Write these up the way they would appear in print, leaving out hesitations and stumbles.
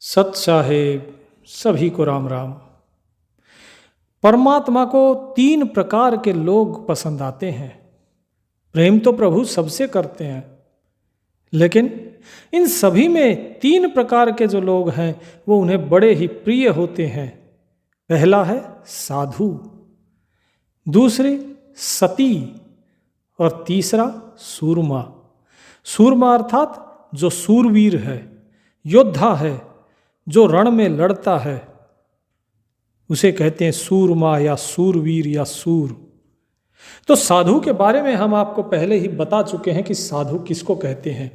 सत साहेब सभी को राम राम। परमात्मा को तीन प्रकार के लोग पसंद आते हैं। प्रेम तो प्रभु सबसे करते हैं, लेकिन इन सभी में तीन प्रकार के जो लोग हैं वो उन्हें बड़े ही प्रिय होते हैं। पहला है साधु, दूसरे सती और तीसरा सूरमा। सूरमा अर्थात जो सूरवीर है, योद्धा है, जो रण में लड़ता है, उसे कहते हैं सूरमा या सूरवीर या सूर। तो साधु के बारे में हम आपको पहले ही बता चुके हैं कि साधु किसको कहते हैं।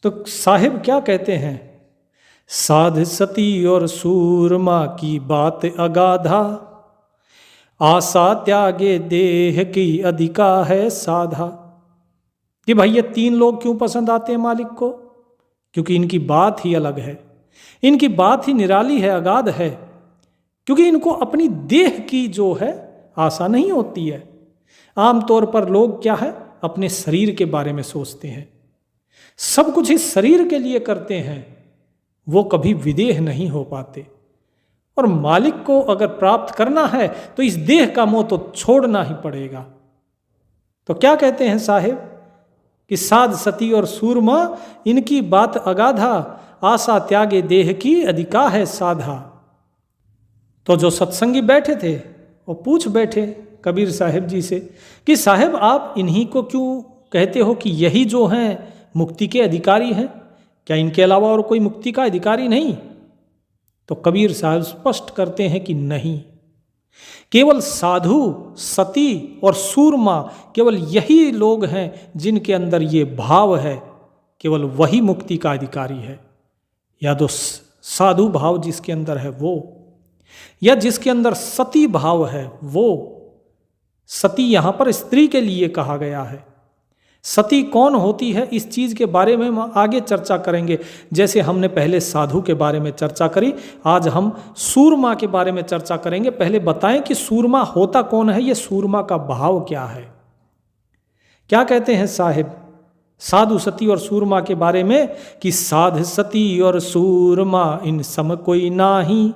तो साहिब क्या कहते हैं? साध सती और सूरमा की बात अगाधा, आशा त्यागे देह की अधिका है साधा। कि भाई ये तीन लोग क्यों पसंद आते हैं मालिक को? क्योंकि इनकी बात ही अलग है, इनकी बात ही निराली है, अगाध है। क्योंकि इनको अपनी देह की जो है आशा नहीं होती है। आमतौर पर लोग क्या है, अपने शरीर के बारे में सोचते हैं, सब कुछ इस शरीर के लिए करते हैं, वो कभी विदेह नहीं हो पाते। और मालिक को अगर प्राप्त करना है तो इस देह का मोह तो छोड़ना ही पड़ेगा। तो क्या कहते हैं साहिब कि साध सती और सूरमा इनकी बात अगाधा, आशा त्यागे देह की अधिका है साधा। तो जो सत्संगी बैठे थे वो पूछ बैठे कबीर साहिब जी से कि साहिब आप इन्हीं को क्यों कहते हो कि यही जो हैं मुक्ति के अधिकारी हैं? क्या इनके अलावा और कोई मुक्ति का अधिकारी नहीं? तो कबीर साहब स्पष्ट करते हैं कि नहीं, केवल साधु, सती और सूरमा केवल यही लोग हैं जिनके अंदर ये भाव है, केवल वही मुक्ति का अधिकारी है। या तो साधु भाव जिसके अंदर है वो, या जिसके अंदर सती भाव है वो। सती यहां पर स्त्री के लिए कहा गया है। सती कौन होती है इस चीज के बारे में हम आगे चर्चा करेंगे। जैसे हमने पहले साधु के बारे में चर्चा करी, आज हम सूरमा के बारे में चर्चा करेंगे। पहले बताएं कि सूरमा होता कौन है, ये सूरमा का भाव क्या है। क्या कहते हैं साहिब साधु सती और सूरमा के बारे में कि साध सती और सूरमा इन सम कोई नाही,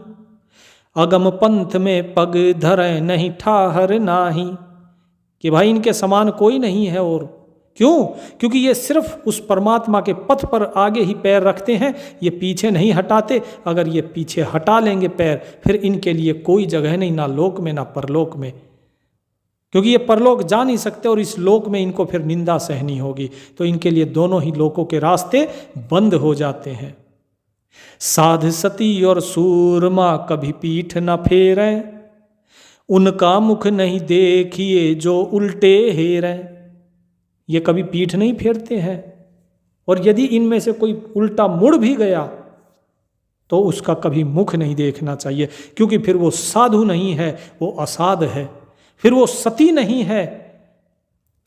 अगम पंथ में पग धरे नहीं ठाहर नाही। कि भाई इनके समान कोई नहीं है। और क्यों? क्योंकि ये सिर्फ उस परमात्मा के पथ पर आगे ही पैर रखते हैं, ये पीछे नहीं हटाते। अगर ये पीछे हटा लेंगे पैर, फिर इनके लिए कोई जगह नहीं, ना लोक में ना परलोक में। क्योंकि ये परलोक जा नहीं सकते और इस लोक में इनको फिर निंदा सहनी होगी। तो इनके लिए दोनों ही लोकों के रास्ते बंद हो जाते हैं। साध सती और सूरमा कभी पीठ न फेरे, उनका मुख नहीं देखिए जो उल्टे हेरे। ये कभी पीठ नहीं फेरते हैं, और यदि इनमें से कोई उल्टा मुड़ भी गया तो उसका कभी मुख नहीं देखना चाहिए। क्योंकि फिर वो साधु नहीं है, वो असाध है। फिर वो सती नहीं है,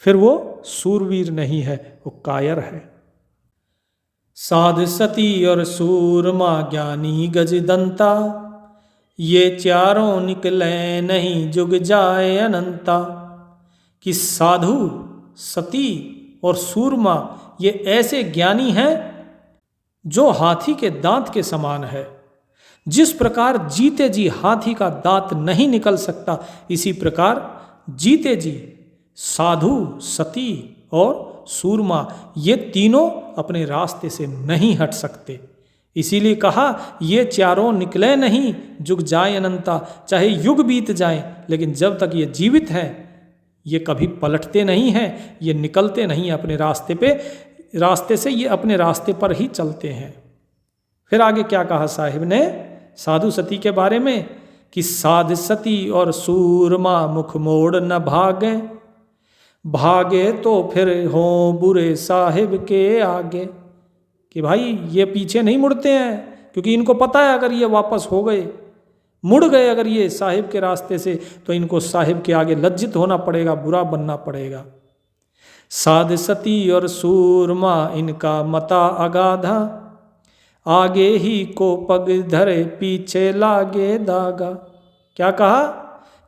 फिर वो सूरवीर नहीं है, वो कायर है। साध सती और सूरमा ज्ञानी गजदंता, ये चारों निकले नहीं जुग जाए अनंता। कि साधु, सती और सूरमा ये ऐसे ज्ञानी हैं जो हाथी के दांत के समान है। जिस प्रकार जीते जी हाथी का दांत नहीं निकल सकता, इसी प्रकार जीते जी साधु, सती और सूरमा ये तीनों अपने रास्ते से नहीं हट सकते। इसीलिए कहा ये चारों निकले नहीं जुग जाए अनंता। चाहे युग बीत जाए, लेकिन जब तक ये जीवित हैं ये कभी पलटते नहीं हैं, ये निकलते नहीं अपने रास्ते पे। रास्ते से ये अपने रास्ते पर ही चलते हैं। फिर आगे क्या कहा साहिब ने साधु सती के बारे में कि साध सती और सूरमा मुख मोड़ न भागे, भागे तो फिर हो बुरे साहिब के आगे। कि भाई ये पीछे नहीं मुड़ते हैं, क्योंकि इनको पता है अगर ये वापस हो गए, मुड़ गए अगर ये साहिब के रास्ते से, तो इनको साहिब के आगे लज्जित होना पड़ेगा, बुरा बनना पड़ेगा। साध सती और सूरमा इनका मता अगाधा, आगे ही को पग धरे पीछे लागे दागा। क्या कहा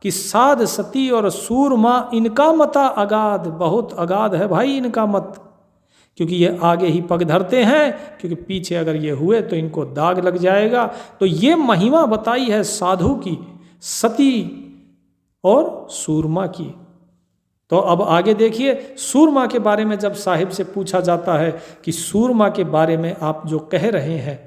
कि साध सती और सूरमा इनका मता अगाध, बहुत अगाध है भाई इनका मत। क्योंकि ये आगे ही पग धरते हैं, क्योंकि पीछे अगर ये हुए तो इनको दाग लग जाएगा। तो ये महिमा बताई है साधु की, सती और सूरमा की। तो अब आगे देखिए, सूरमा के बारे में जब साहिब से पूछा जाता है कि सूरमा के बारे में आप जो कह रहे हैं,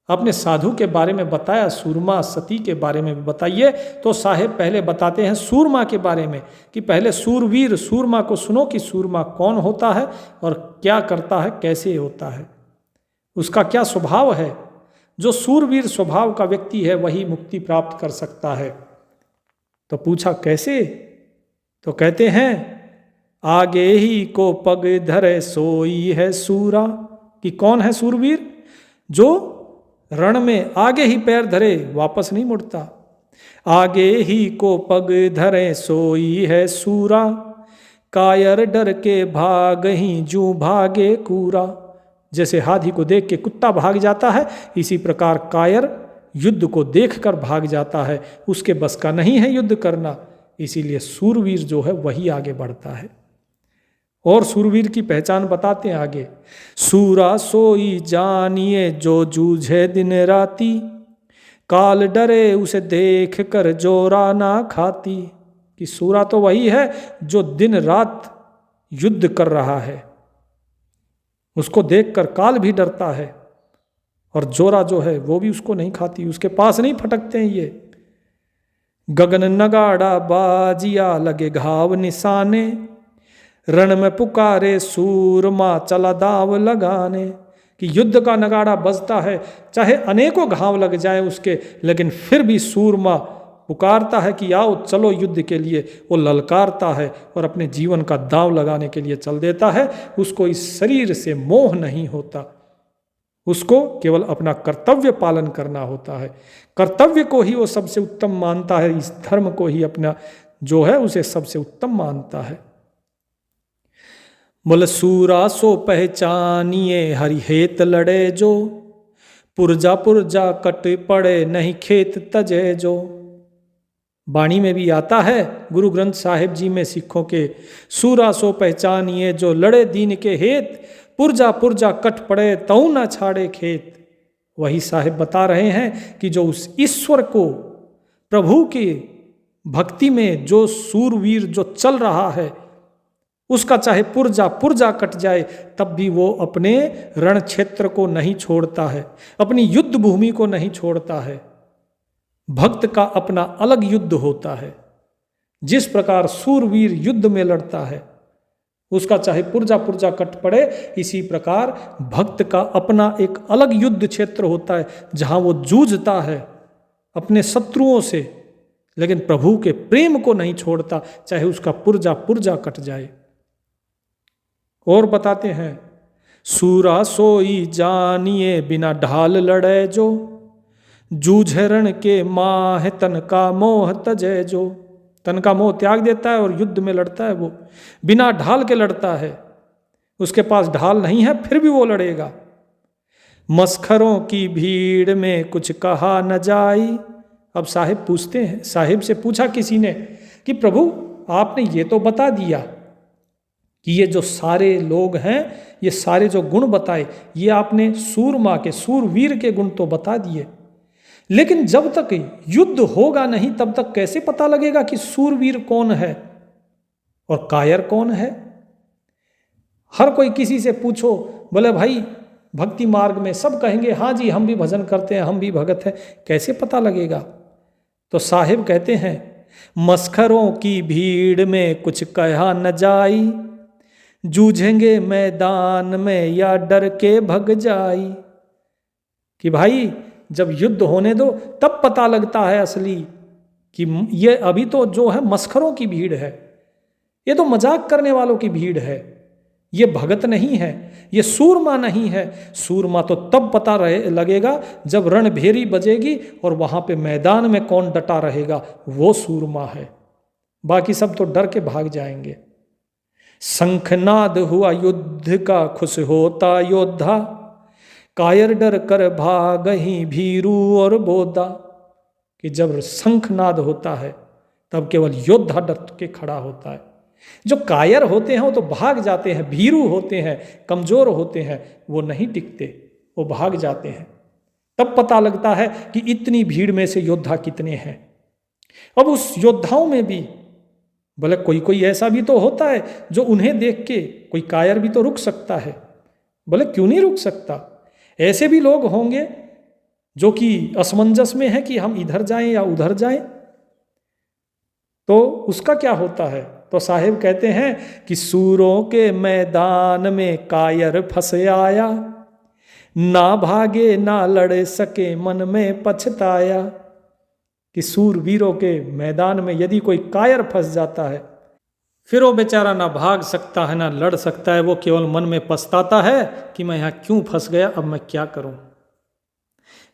आपने साधु के बारे में बताया, सूरमा सती के बारे में भी बताइए। तो साहिब पहले बताते हैं सूरमा के बारे में कि पहले सूरवीर सूरमा को सुनो कि सूरमा कौन होता है और क्या करता है, कैसे होता है, उसका क्या स्वभाव है। जो सूरवीर स्वभाव का व्यक्ति है वही मुक्ति प्राप्त कर सकता है। तो पूछा कैसे, तो कहते हैं आगे ही को पग धरे सोई है सूरा, कि कौन है सूरवीर, जो रण में आगे ही पैर धरे वापस नहीं मुड़ता। आगे ही को पग धरे सोई है सूरा, कायर डर के भाग ही जू भागे कूरा। जैसे हाथी को देख के कुत्ता भाग जाता है, इसी प्रकार कायर युद्ध को देखकर भाग जाता है, उसके बस का नहीं है युद्ध करना। इसीलिए सूरवीर जो है वही आगे बढ़ता है। और सूरवीर की पहचान बताते हैं आगे, सूरा सोई जानिए जो जूझे दिन राती, काल डरे उसे देख कर जोरा ना खाती। कि सूरा तो वही है जो दिन रात युद्ध कर रहा है, उसको देखकर काल भी डरता है, और जोरा जो है वो भी उसको नहीं खाती, उसके पास नहीं फटकते हैं ये। गगन नगाड़ा बाजिया लगे घाव निशाने, रण में पुकारे सूरमा चला दाव लगाने। कि युद्ध का नगाड़ा बजता है, चाहे अनेकों घाव लग जाए उसके, लेकिन फिर भी सूरमा पुकारता है कि आओ चलो युद्ध के लिए। वो ललकारता है और अपने जीवन का दाव लगाने के लिए चल देता है। उसको इस शरीर से मोह नहीं होता, उसको केवल अपना कर्तव्य पालन करना होता है। कर्तव्य को ही वो सबसे उत्तम मानता है, इस धर्म को ही अपना जो है उसे सबसे उत्तम मानता है। बोले सूरा सो पहचानिए हरि हेत लड़े जो, पुरजा पुरजा कट पड़े नहीं खेत तजे जो। वाणी में भी आता है गुरु ग्रंथ साहिब जी में सिखों के, सूरा सो पहचानिए जो लड़े दीन के हेत, पुरजा पुरजा कट पड़े तऊ न छाड़े खेत। वही साहिब बता रहे हैं कि जो उस ईश्वर को, प्रभु की भक्ति में जो सूरवीर जो चल रहा है, उसका चाहे पुरजा पुरजा कट जाए तब भी वो अपने रण क्षेत्र को नहीं छोड़ता है, अपनी युद्ध भूमि को नहीं छोड़ता है। भक्त का अपना अलग युद्ध होता है। जिस प्रकार सूरवीर युद्ध में लड़ता है, उसका चाहे पुरजा पुरजा कट पड़े, इसी प्रकार भक्त का अपना एक अलग युद्ध क्षेत्र होता है, जहां वो जूझता है अपने शत्रुओं से, लेकिन प्रभु के प्रेम को नहीं छोड़ता, चाहे उसका पुरजा पुरजा कट जाए। और बताते हैं, सूरा सोई जानिए बिना ढाल लड़े जो, जूझे रण के माह तन का मोह तजे जो। तन का मोह त्याग देता है और युद्ध में लड़ता है, वो बिना ढाल के लड़ता है। उसके पास ढाल नहीं है फिर भी वो लड़ेगा। मस्खरों की भीड़ में कुछ कहा न जाई। अब साहिब पूछते हैं, साहिब से पूछा किसी ने कि प्रभु आपने ये तो बता दिया कि ये जो सारे लोग हैं, ये सारे जो गुण बताए, ये आपने सूरमा के, सूरवीर के गुण तो बता दिए, लेकिन जब तक युद्ध होगा नहीं तब तक कैसे पता लगेगा कि सूरवीर कौन है और कायर कौन है। हर कोई किसी से पूछो, बोले भाई भक्ति मार्ग में सब कहेंगे हाँ जी हम भी भजन करते हैं, हम भी भगत हैं, कैसे पता लगेगा। तो साहिब कहते हैं, मस्खरों की भीड़ में कुछ कहा न जाई, जूझेंगे मैदान में या डर के भग जाई। कि भाई जब युद्ध होने दो तब पता लगता है असली कि ये अभी तो जो है मस्खरों की भीड़ है, ये तो मजाक करने वालों की भीड़ है, ये भगत नहीं है, ये सूरमा नहीं है। सूरमा तो तब पता लगेगा जब रणभेरी बजेगी और वहां पे मैदान में कौन डटा रहेगा, वो सूरमा है। बाकी सब तो डर के भाग जाएंगे। शंखनाद हुआ युद्ध का खुश होता योद्धा, कायर डर कर भाग ही भीरू और बोधा। कि जब शंखनाद होता है तब केवल योद्धा डर के खड़ा होता है, जो कायर होते हैं वो तो भाग जाते हैं, भीरू होते हैं, कमजोर होते हैं, वो नहीं टिकते, वो भाग जाते हैं। तब पता लगता है कि इतनी भीड़ में से योद्धा कितने हैं। अब उस योद्धाओं में भी बोले कोई कोई ऐसा भी तो होता है जो उन्हें देख के कोई कायर भी तो रुक सकता है। बोले क्यों नहीं रुक सकता, ऐसे भी लोग होंगे जो कि असमंजस में है कि हम इधर जाएं या उधर जाएं, तो उसका क्या होता है। तो साहिब कहते हैं कि सूरों के मैदान में कायर फंस आया, ना भागे ना लड़ सके मन में पछताया। कि सूरवीरों के मैदान में यदि कोई कायर फंस जाता है, फिर वो बेचारा ना भाग सकता है ना लड़ सकता है, वो केवल मन में पछताता है कि मैं यहाँ क्यों फंस गया, अब मैं क्या करूं।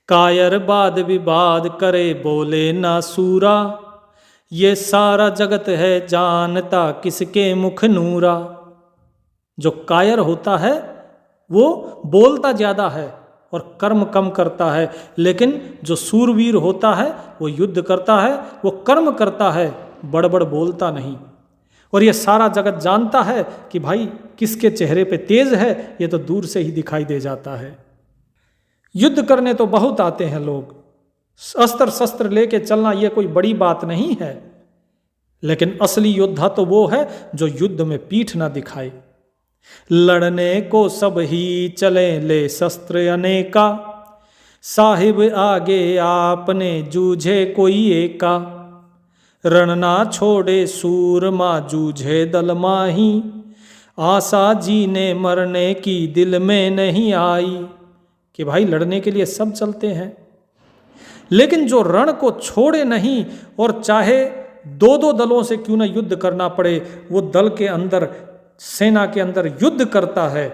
कायर वाद विवाद करे बोले ना सूरा, ये सारा जगत है जानता किसके मुख नूरा। जो कायर होता है वो बोलता ज्यादा है और कर्म कम करता है, लेकिन जो सूरवीर होता है वो युद्ध करता है, वो कर्म करता है, बड़बड़ बोलता नहीं। और ये सारा जगत जानता है कि भाई किसके चेहरे पे तेज है, ये तो दूर से ही दिखाई दे जाता है। युद्ध करने तो बहुत आते हैं लोग, अस्त्र शस्त्र लेके चलना ये कोई बड़ी बात नहीं है, लेकिन असली योद्धा तो वो है जो युद्ध में पीठ ना दिखाए। लड़ने को सब ही चले ले शस्त्र अनेका, साहिब आगे आपने जूझे कोई एका। रण ना छोड़े सूरमा जूझे दल माही, आशा जीने मरने की दिल में नहीं आई। कि भाई लड़ने के लिए सब चलते हैं, लेकिन जो रण को छोड़े नहीं और चाहे दो दो दलों से क्यों ना युद्ध करना पड़े, वो दल के अंदर सेना के अंदर युद्ध करता है,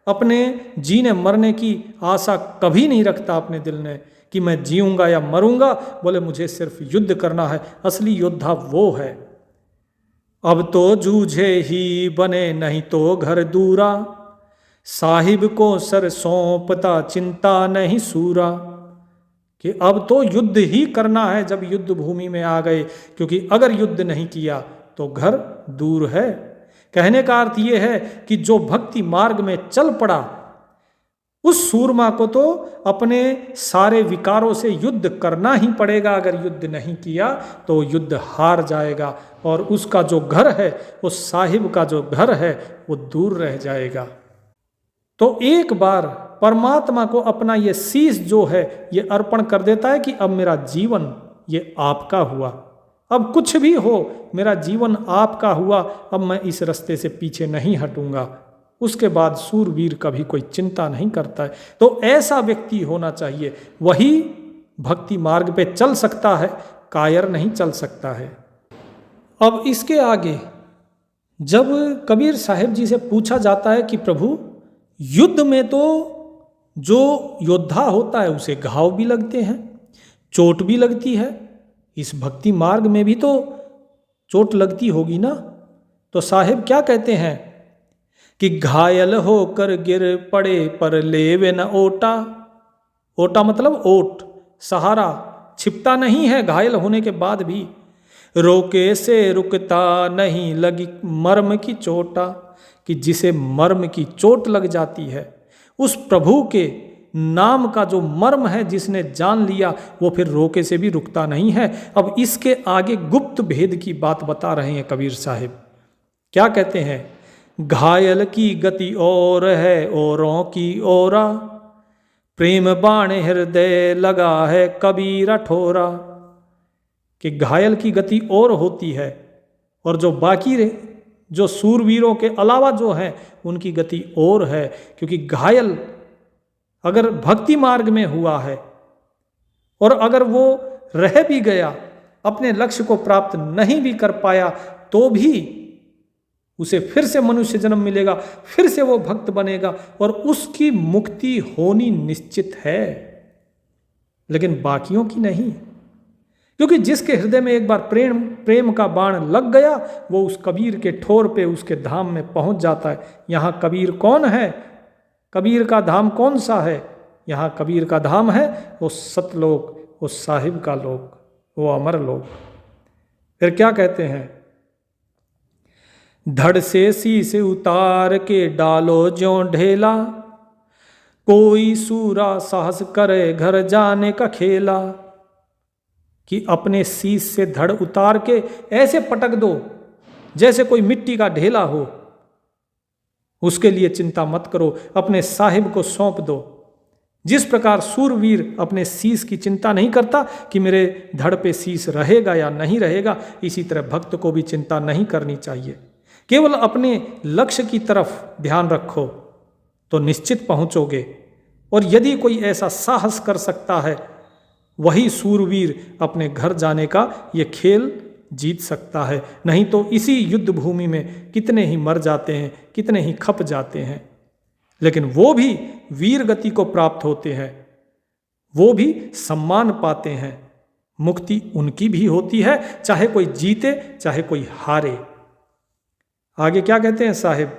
अपने जीने मरने की आशा कभी नहीं रखता अपने दिल में कि मैं जीऊंगा या मरूंगा, बोले मुझे सिर्फ युद्ध करना है। असली योद्धा वो है। अब तो जूझे ही बने नहीं तो घर दूरा, साहिब को सर सौंपता चिंता नहीं सूरा। कि अब तो युद्ध ही करना है जब युद्ध भूमि में आ गए, क्योंकि अगर युद्ध नहीं किया तो घर दूर है। कहने का अर्थ यह है कि जो भक्ति मार्ग में चल पड़ा, उस सूरमा को तो अपने सारे विकारों से युद्ध करना ही पड़ेगा। अगर युद्ध नहीं किया तो युद्ध हार जाएगा और उसका जो घर है, उस साहिब का जो घर है, वो दूर रह जाएगा। तो एक बार परमात्मा को अपना ये शीश जो है ये अर्पण कर देता है कि अब मेरा जीवन ये आपका हुआ, अब कुछ भी हो मेरा जीवन आपका हुआ, अब मैं इस रास्ते से पीछे नहीं हटूंगा। उसके बाद सूरवीर कभी कोई चिंता नहीं करता है। तो ऐसा व्यक्ति होना चाहिए, वही भक्ति मार्ग पे चल सकता है, कायर नहीं चल सकता है। अब इसके आगे जब कबीर साहिब जी से पूछा जाता है कि प्रभु युद्ध में तो जो योद्धा होता है उसे घाव भी लगते हैं, चोट भी लगती है, इस भक्ति मार्ग में भी तो चोट लगती होगी ना। तो साहिब क्या कहते हैं कि घायल होकर गिर पड़े पर लेवे न ओटा। ओटा मतलब ओट, सहारा छिपता नहीं है घायल होने के बाद भी। रोके से रुकता नहीं लगी मर्म की चोटा, कि जिसे मर्म की चोट लग जाती है, उस प्रभु के नाम का जो मर्म है जिसने जान लिया, वो फिर रोके से भी रुकता नहीं है। अब इसके आगे गुप्त भेद की बात बता रहे हैं कबीर साहिब। क्या कहते हैं, घायल की गति और है औरों की ओरा, प्रेम बाण हृदय लगा है कबीरा ठोरा। कि घायल की गति और होती है और जो बाकी जो सूरवीरों के अलावा जो हैं उनकी गति और है, क्योंकि घायल अगर भक्ति मार्ग में हुआ है और अगर वो रह भी गया, अपने लक्ष्य को प्राप्त नहीं भी कर पाया, तो भी उसे फिर से मनुष्य जन्म मिलेगा, फिर से वो भक्त बनेगा और उसकी मुक्ति होनी निश्चित है। लेकिन बाकियों की नहीं, क्योंकि जिसके हृदय में एक बार प्रेम का बाण लग गया, वो उस कबीर के ठोर पे उसके धाम में पहुंच जाता है। यहाँ कबीर कौन है, कबीर का धाम कौन सा है? यहाँ कबीर का धाम है वो सतलोक, वो साहिब का लोक, वो अमर लोक। फिर क्या कहते हैं, धड़ से शीस उतार के डालो ज्यों ढेला, कोई सूरा साहस करे घर जाने का खेला। कि अपने शीस से धड़ उतार के ऐसे पटक दो जैसे कोई मिट्टी का ढेला हो। उसके लिए चिंता मत करो, अपने साहिब को सौंप दो। जिस प्रकार सूरवीर अपने शीस की चिंता नहीं करता कि मेरे धड़ पे शीस रहेगा या नहीं रहेगा, इसी तरह भक्त को भी चिंता नहीं करनी चाहिए। केवल अपने लक्ष्य की तरफ ध्यान रखो तो निश्चित पहुंचोगे। और यदि कोई ऐसा साहस कर सकता है, वही सूरवीर अपने घर जाने का ये खेल जीत सकता है। नहीं तो इसी युद्ध भूमि में कितने ही मर जाते हैं, कितने ही खप जाते हैं। लेकिन वो भी वीर गति को प्राप्त होते हैं, वो भी सम्मान पाते हैं। मुक्ति उनकी भी होती है, चाहे कोई जीते चाहे कोई हारे। आगे क्या कहते हैं साहिब?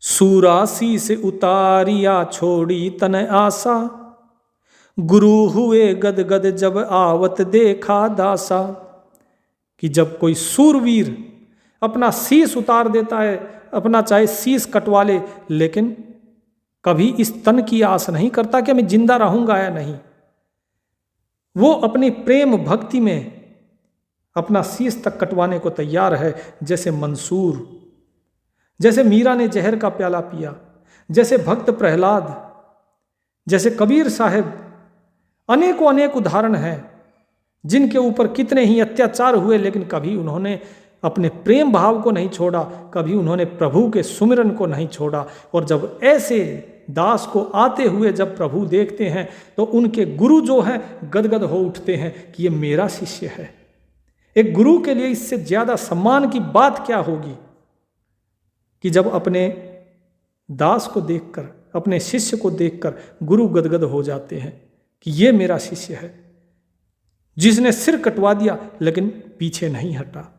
सूरासी से उतारिया छोड़ी तन आशा, गुरु हुए गद गद जब आवत देखा दासा। कि जब कोई सूरवीर अपना शीस उतार देता है, अपना चाहे शीस कटवा ले, लेकिन कभी इस तन की आस नहीं करता कि मैं जिंदा रहूंगा या नहीं। वो अपनी प्रेम भक्ति में अपना शीस तक कटवाने को तैयार है। जैसे मंसूर, जैसे मीरा ने जहर का प्याला पिया, जैसे भक्त प्रहलाद, जैसे कबीर साहब, अनेकों अनेक उदाहरण हैं जिनके ऊपर कितने ही अत्याचार हुए, लेकिन कभी उन्होंने अपने प्रेम भाव को नहीं छोड़ा, कभी उन्होंने प्रभु के सुमिरन को नहीं छोड़ा। और जब ऐसे दास को आते हुए जब प्रभु देखते हैं तो उनके गुरु जो हैं गदगद हो उठते हैं कि ये मेरा शिष्य है। एक गुरु के लिए इससे ज्यादा सम्मान की बात क्या होगी कि जब अपने दास को देखकर, अपने शिष्य को देखकर गुरु गदगद हो जाते हैं कि ये मेरा शिष्य है, जिसने सिर कटवा दिया लेकिन पीछे नहीं हटा।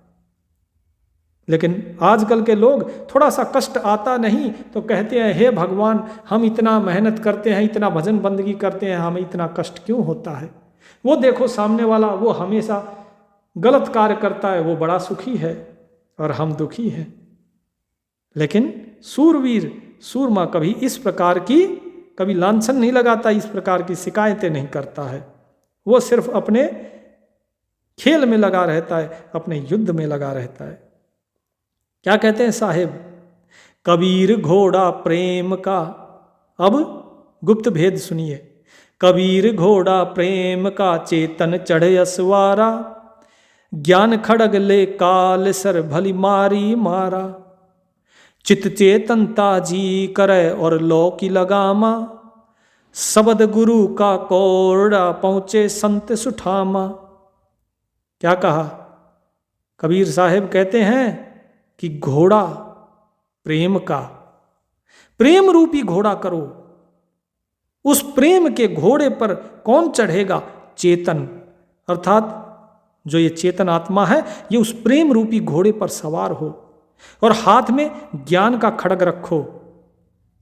लेकिन आजकल के लोग थोड़ा सा कष्ट आता नहीं तो कहते हैं हे भगवान, हम इतना मेहनत करते हैं, इतना भजन बंदगी करते हैं, हमें इतना कष्ट क्यों होता है। वो देखो सामने वाला, वो हमेशा गलत कार्य करता है, वो बड़ा सुखी है और हम दुखी हैं। लेकिन सूरवीर, सूरमा कभी इस प्रकार की कभी लांछन नहीं लगाता, इस प्रकार की शिकायतें नहीं करता है। वो सिर्फ अपने खेल में लगा रहता है, अपने युद्ध में लगा रहता है। क्या कहते हैं साहिब? कबीर घोड़ा प्रेम का, अब गुप्त भेद सुनिए। कबीर घोड़ा प्रेम का चेतन चढ़े असवारा, ज्ञान खड़ग ले काल सर भली मारी मारा। चित चेतनता जी करे और लो की लगामा, शबद गुरु का कोरड़ा पहुंचे संत सुठामा। क्या कहा? कबीर साहिब कहते हैं कि घोड़ा प्रेम का, प्रेम रूपी घोड़ा करो। उस प्रेम के घोड़े पर कौन चढ़ेगा? चेतन, अर्थात जो ये चेतन आत्मा है, ये उस प्रेम रूपी घोड़े पर सवार हो। और हाथ में ज्ञान का खड़ग रखो।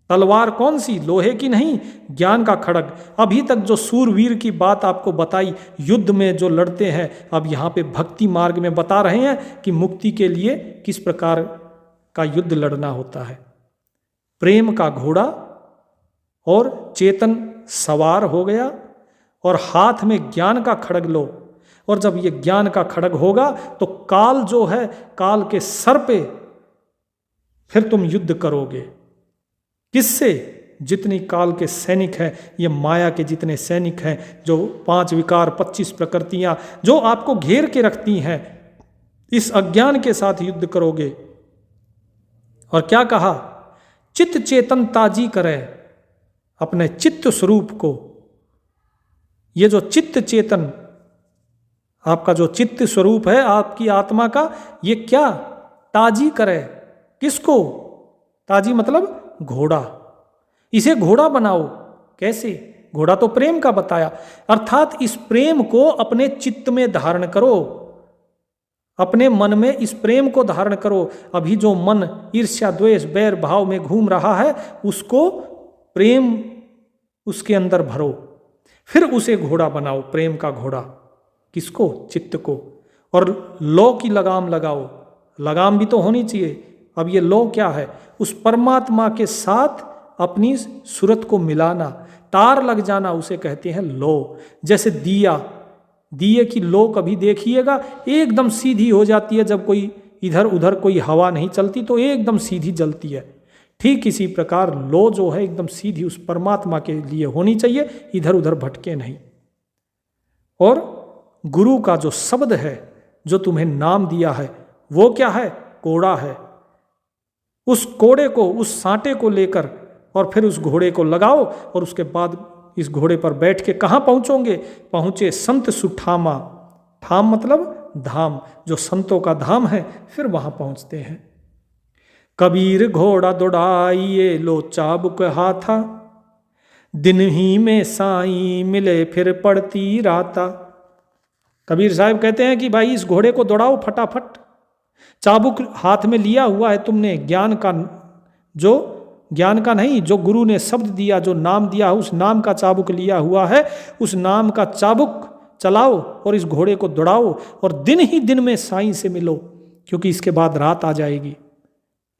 तलवार कौन सी? लोहे की नहीं, ज्ञान का खड़ग। अभी तक जो सूरवीर की बात आपको बताई, युद्ध में जो लड़ते हैं, अब यहाँ पे भक्ति मार्ग में बता रहे हैं कि मुक्ति के लिए किस प्रकार का युद्ध लड़ना होता है। प्रेम का घोड़ा और चेतन सवार हो गया और हाथ में ज्ञान का खड़ग लो। और जब ये ज्ञान का खड़ग होगा तो काल जो है, काल के सर पे फिर तुम युद्ध करोगे। किससे? जितनी काल के सैनिक हैं, ये माया के जितने सैनिक हैं, जो 5 विकार 25 प्रकृतियां जो आपको घेर के रखती हैं, इस अज्ञान के साथ युद्ध करोगे। और क्या कहा? चित्त चेतन ताजी करे अपने चित्त स्वरूप को। ये जो चित्त चेतन, आपका जो चित्त स्वरूप है आपकी आत्मा का, ये क्या ताजी करे? किसको? ताजी मतलब घोड़ा। इसे घोड़ा बनाओ। कैसे? घोड़ा तो प्रेम का बताया, अर्थात इस प्रेम को अपने चित्त में धारण करो, अपने मन में इस प्रेम को धारण करो। अभी जो मन ईर्ष्या द्वेष बैर भाव में घूम रहा है, उसको प्रेम उसके अंदर भरो, फिर उसे घोड़ा बनाओ, प्रेम का घोड़ा। किसको? चित्त को। और लो की लगाम लगाओ, लगाम भी तो होनी चाहिए। अब ये लो क्या है? उस परमात्मा के साथ अपनी सूरत को मिलाना, तार लग जाना, उसे कहते हैं लो। जैसे दिया, दिए की लो कभी देखिएगा एकदम सीधी हो जाती है, जब कोई इधर उधर कोई हवा नहीं चलती तो एकदम सीधी जलती है। ठीक इसी प्रकार लो जो है एकदम सीधी उस परमात्मा के लिए होनी चाहिए, इधर उधर भटके नहीं। और गुरु का जो शब्द है, जो तुम्हें नाम दिया है, वो क्या है? कोड़ा है। उस कोड़े को, उस सांटे को लेकर और फिर उस घोड़े को लगाओ और उसके बाद इस घोड़े पर बैठ के कहाँ पहुँचोगे? पहुँचे संत सुठामा। ठाम मतलब धाम, जो संतों का धाम है, फिर वहाँ पहुँचते हैं। कबीर घोड़ा दौड़ाइए लो चाबुक हाथा, दिन ही में साई मिले फिर पड़ती राता। कबीर साहब कहते हैं कि भाई इस घोड़े को दौड़ाओ फटाफट। चाबुक हाथ में लिया हुआ है तुमने, ज्ञान का, जो ज्ञान का नहीं, जो गुरु ने शब्द दिया, जो नाम दिया, उस नाम का चाबुक लिया हुआ है। उस नाम का चाबुक चलाओ और इस घोड़े को दौड़ाओ और दिन ही दिन में साईं से मिलो, क्योंकि इसके बाद रात आ जाएगी।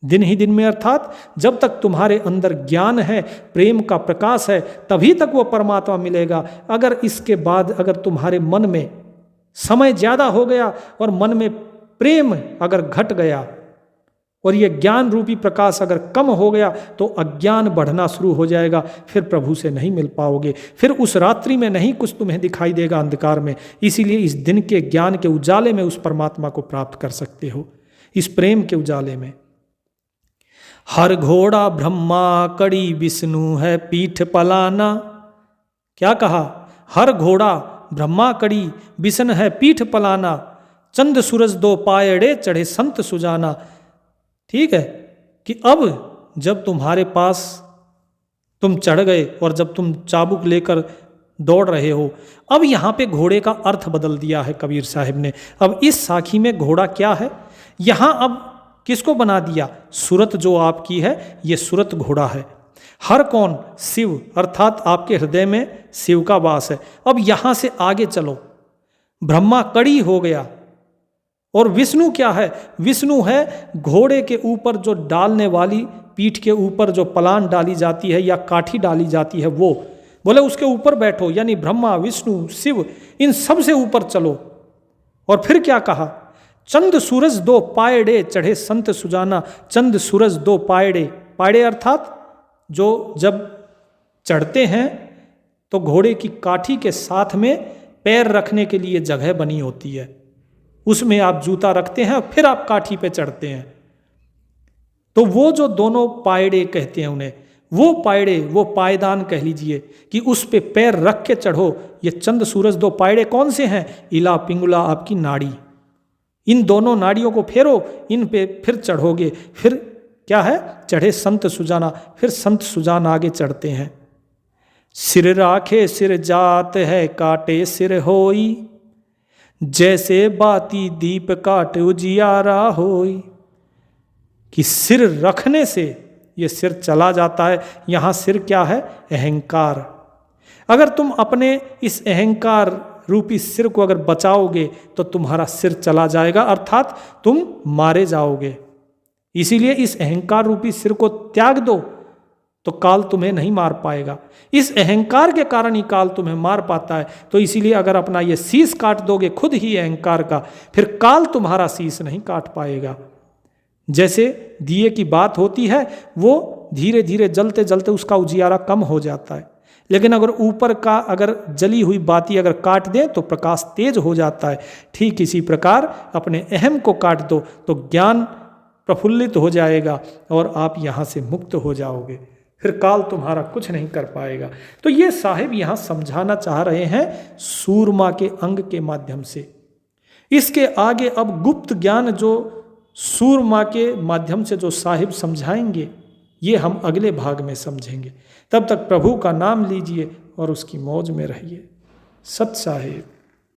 दिन ही दिन में अर्थात जब तक तुम्हारे अंदर ज्ञान है, प्रेम का प्रकाश है, तभी तक वो परमात्मा मिलेगा। अगर इसके बाद अगर तुम्हारे मन में समय ज़्यादा हो गया और मन में प्रेम अगर घट गया और ये ज्ञान रूपी प्रकाश अगर कम हो गया तो अज्ञान बढ़ना शुरू हो जाएगा, फिर प्रभु से नहीं मिल पाओगे। फिर उस रात्रि में नहीं कुछ तुम्हें दिखाई देगा अंधकार में। इसीलिए इस दिन के ज्ञान के उजाले में उस परमात्मा को प्राप्त कर सकते हो, इस प्रेम के उजाले में। हर घोड़ा ब्रह्मा कड़ी विष्णु है पीठ पलाना। क्या कहा? हर घोड़ा ब्रह्मा कड़ी विष्णु है पीठ पलाना, चंद सूरज दो पायड़े चढ़े संत सुजाना। ठीक है कि अब जब तुम्हारे पास तुम चढ़ गए और जब तुम चाबुक लेकर दौड़ रहे हो, अब यहाँ पे घोड़े का अर्थ बदल दिया है कबीर साहब ने। अब इस साखी में घोड़ा क्या है, यहाँ अब किसको बना दिया? सूरत जो आपकी है, ये सूरत घोड़ा है। हर कौन? शिव, अर्थात आपके हृदय में शिव का वास है। अब यहाँ से आगे चलो, ब्रह्मा कड़ी हो गया और विष्णु क्या है? विष्णु है घोड़े के ऊपर जो डालने वाली, पीठ के ऊपर जो पलान डाली जाती है या काठी डाली जाती है, वो बोले उसके ऊपर बैठो, यानी ब्रह्मा विष्णु शिव इन सब से ऊपर चलो। और फिर क्या कहा? चंद सूरज दो पायड़े चढ़े संत सुजाना। चंद सूरज दो पायड़े, पायड़े अर्थात जो जब चढ़ते हैं तो घोड़े की काठी के साथ में पैर रखने के लिए जगह बनी होती है, उसमें आप जूता रखते हैं और फिर आप काठी पे चढ़ते हैं। तो वो जो दोनों पायड़े कहते हैं उन्हें, वो पायड़े, वो पायदान कह लीजिए कि उस पे पैर रख के चढ़ो। ये चंद सूरज दो पायड़े कौन से हैं? इला पिंगुला आपकी नाड़ी, इन दोनों नाड़ियों को फेरो, इन पे फिर चढ़ोगे। फिर क्या है? चढ़े संत सुजाना, फिर संत सुजान आगे चढ़ते हैं। सिर राखे सिर जात है काटे सिर होई, जैसे बाती दीप काट उजियारा होई। कि सिर रखने से ये सिर चला जाता है। यहाँ सिर क्या है? अहंकार। अगर तुम अपने इस अहंकार रूपी सिर को अगर बचाओगे तो तुम्हारा सिर चला जाएगा, अर्थात तुम मारे जाओगे। इसीलिए इस अहंकार रूपी सिर को त्याग दो तो काल तुम्हें नहीं मार पाएगा। इस अहंकार के कारण ही काल तुम्हें मार पाता है। तो इसीलिए अगर अपना ये शीश काट दोगे खुद ही अहंकार का, फिर काल तुम्हारा शीश नहीं काट पाएगा। जैसे दिए की बात होती है, वो धीरे धीरे जलते जलते उसका उजियारा कम हो जाता है, लेकिन अगर ऊपर का अगर जली हुई बाती अगर काट दें तो प्रकाश तेज हो जाता है। ठीक इसी प्रकार अपने अहम को काट दो तो ज्ञान प्रफुल्लित हो जाएगा और आप यहाँ से मुक्त हो जाओगे, फिर काल तुम्हारा कुछ नहीं कर पाएगा। तो ये साहिब यहाँ समझाना चाह रहे हैं सूरमा के अंग के माध्यम से। इसके आगे अब गुप्त ज्ञान जो सूरमा के माध्यम से जो साहिब समझाएंगे, ये हम अगले भाग में समझेंगे। तब तक प्रभु का नाम लीजिए और उसकी मौज में रहिए। सत साहिब।